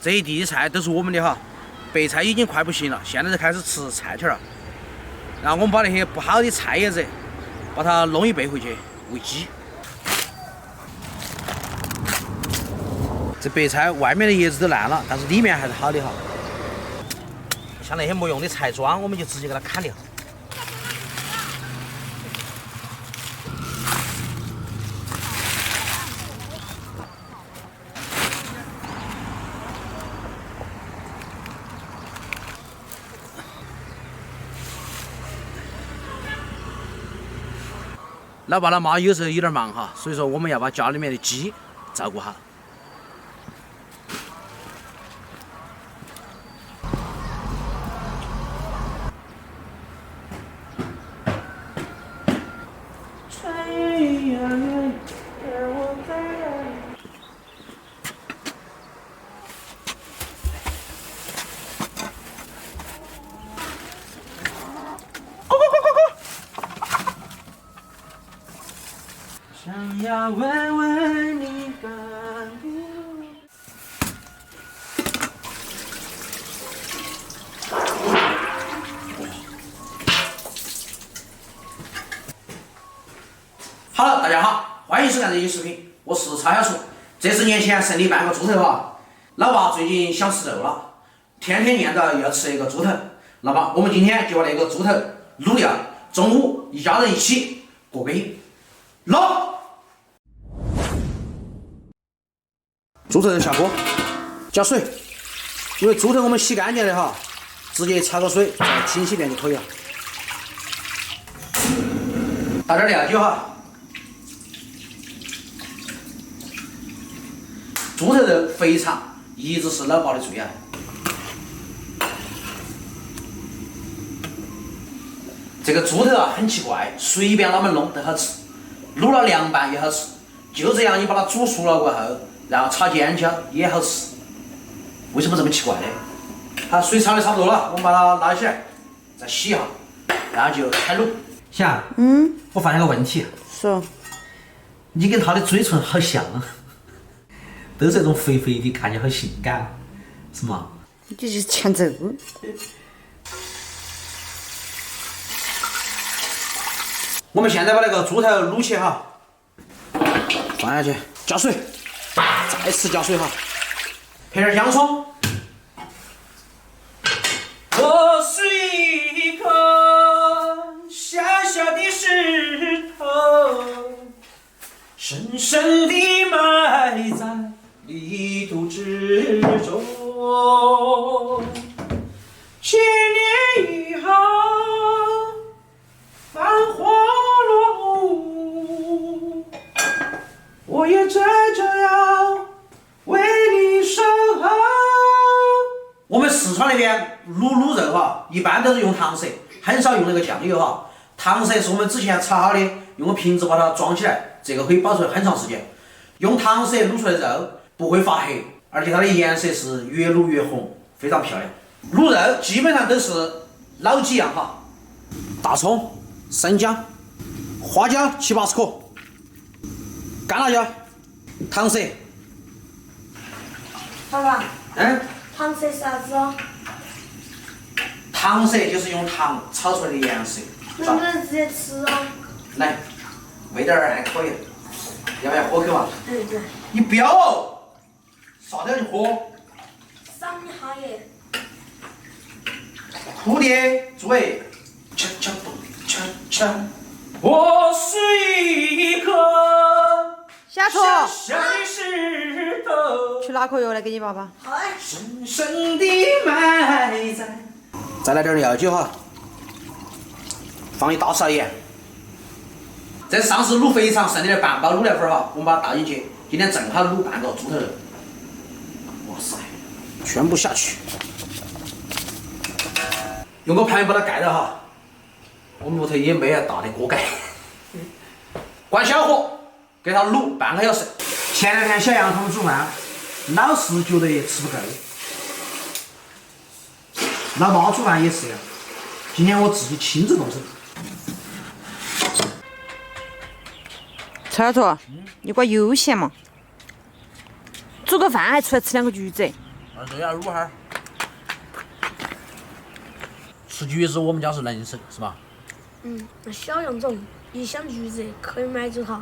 这一地的菜都是我们的哈。白菜已经快不行了，现在就开始吃菜条了。然后我们把那些不好的菜叶子，把它弄一背回去喂鸡。这白菜外面的叶子都烂了，但是里面还是好的哈。像那些没用的菜桩，我们就直接给它砍掉。老爸老妈有时候有点忙哈，所以说我们要把家里面的鸡照顾好。想要问问你感觉。好了，大家好，欢迎收看这期视频，我是叉小厨。这是年前剩的半个猪头哈，老爸最近想吃肉了，天天念叨要吃一个猪头。那么我们今天就把那个猪头卤掉，中午一家人一起过个瘾。捞！猪头下锅，加水，因为猪头我们洗干净的哈，直接焯个水再清洗一遍就可以了。倒点料酒哈。猪头肉肥肠一直是老爸的最爱。这个猪头啊很奇怪，随便啷们弄都好吃，卤了凉拌也好吃，就这样你把它煮熟了过后，然后炒尖椒也好吃。为什么这么奇怪呢？好，水炒的差不多了，我们把它拉起来，再洗一下，然后就开卤。霞，我发现个问题。说。你跟他的嘴唇好像，都是这种肥肥的，看起来好性感，是吗？你就是欠揍。我们现在把那个猪头卤起哈，放下去，加水，再次加水哈，配点姜葱。我是一颗小小的石头，深深地埋在泥土之中。千年以后，繁华落幕，我也在这样为你守候。我们四川那边卤肉哈，一般都是用糖色，很少用那个酱油哈。糖色是我们之前炒好的，用个瓶子把它装起来，这个可以保存很长时间。用糖色卤出来的肉不会发黑，而且它的颜色是越卤越红，非常漂亮。卤肉基本上都是老几样哈，大葱、生姜、花椒70-80颗，干辣椒、糖色。爸爸。糖色是啥子哦？糖色就是用糖炒出来的颜色。能不能直接吃哦？来，味道还可以，要不要喝口嘛？对。你不要哦，啥都要你喝。赏你哈耶。蝴蝶嘴，悄悄蹦，悄悄。我是一颗小兔。小的石头。去拿颗药来给你爸爸。好嘞。深深地埋在。再来点料酒哈，放一大勺盐。这是上次卤肥肠剩的半包卤料粉哈，我们把它倒进去。今天正好卤半个猪头肉。哇塞，全部下去。用个盘把它盖了哈。我们屋头也没有大的锅盖。关小火，给它卤半个小时。前2天小杨他们煮饭，老是觉得吃不够。老妈煮饭也是呀，今天我自己亲自动手。臭兔，你瓜悠闲嘛？煮个饭还出来吃2个橘子，这要卤哈。吃橘子，我们家是能省，是吧？那小杨总一箱橘子可以买走它。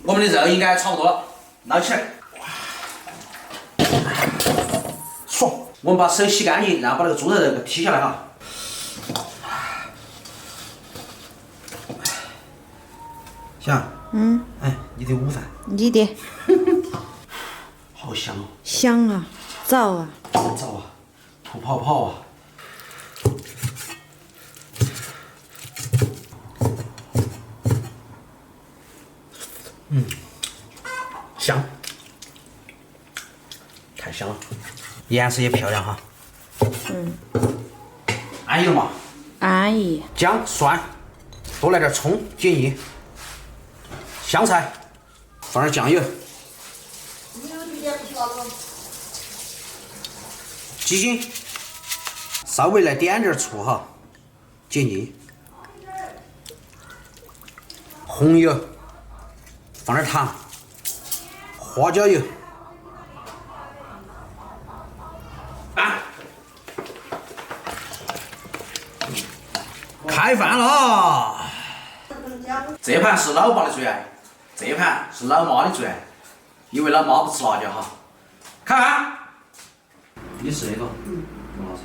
我们的肉应该差不多了，捞起来。爽！我们把手洗干净，然后把那个猪头给剔下来哈。想，哎，你的午饭，你的好香哦，香啊，早啊，早啊，吐泡泡啊。香，太香了，颜色也漂亮哈。安逸了嘛？安逸。姜蒜，多来点葱解腻。香菜，放点酱油。鸡心，稍微来点点醋哈，解腻。红油，放点糖。花椒油，开饭了！这盘是老爸的最爱，这盘是老妈的最爱，因为老妈不吃辣椒哈。开饭！你是那个？王老师。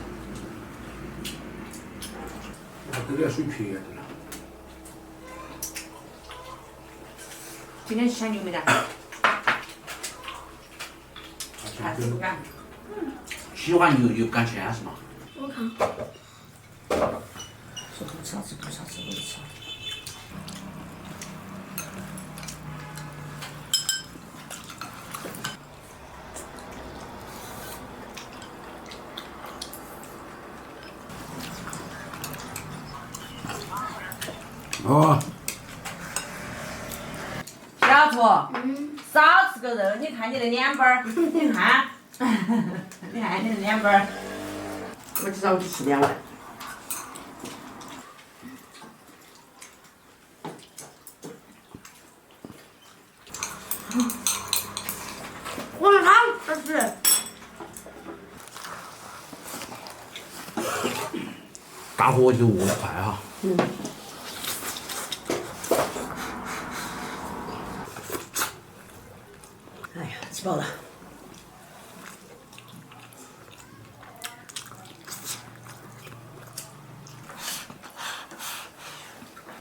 我这点水撇的了。今天吃牛没得？还是不敢。喜欢牛又不敢鲜是吗？我看。说不吃吃不吃吃不吃。哦。小兔，少吃个肉，你看你的脸板儿，你看，你看你的脸板儿。我至少我就吃2碗。我的汤，儿子。干活就饿得快哈。哎呀，吃饱了。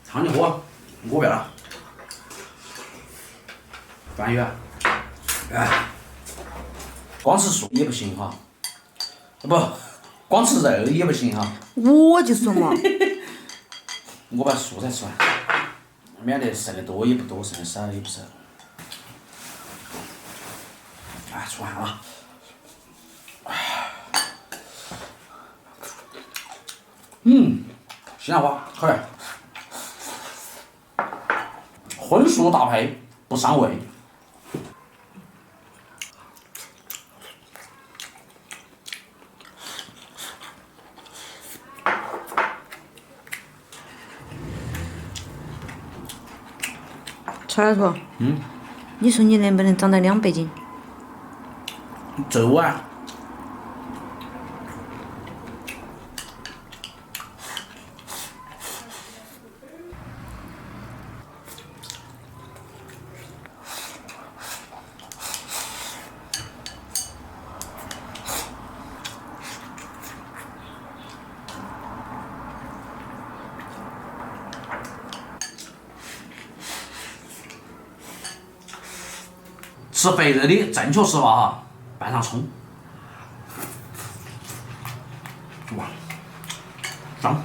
汤你喝，我不要了。饭有啊？哎，光吃素也不行哈。不，光吃肉也不行哈。我就说嘛。我把素菜吃完，免得剩的多也不多，剩的少也不少。哎，出汗了。西兰花，好嘞。荤素搭配，不伤胃。曹老头，你说你能不能长到200斤？走啊！吃肥肉的正确吃法哈，拌上葱。哇，香！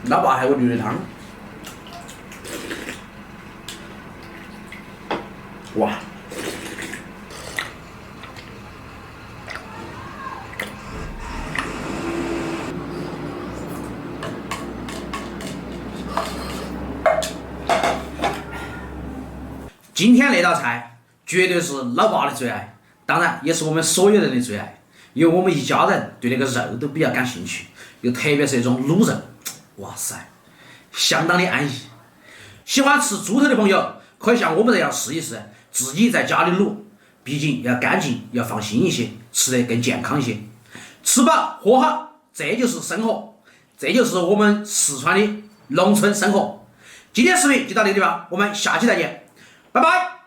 老爸还有牛肉汤。哇！今天那道菜绝对是老爸的最爱，当然也是我们所有人的最爱，因为我们一家人对那个肉都比较感兴趣，又特别是那种卤肉，哇塞，相当的安逸。喜欢吃猪头的朋友可以像我们这样试一试，自己在家里卤，毕竟要干净，要放心一些，吃得更健康一些。吃饱喝好，这就是生活，这就是我们四川的农村生活。今天视频就到这个地方，我们下期再见，拜拜。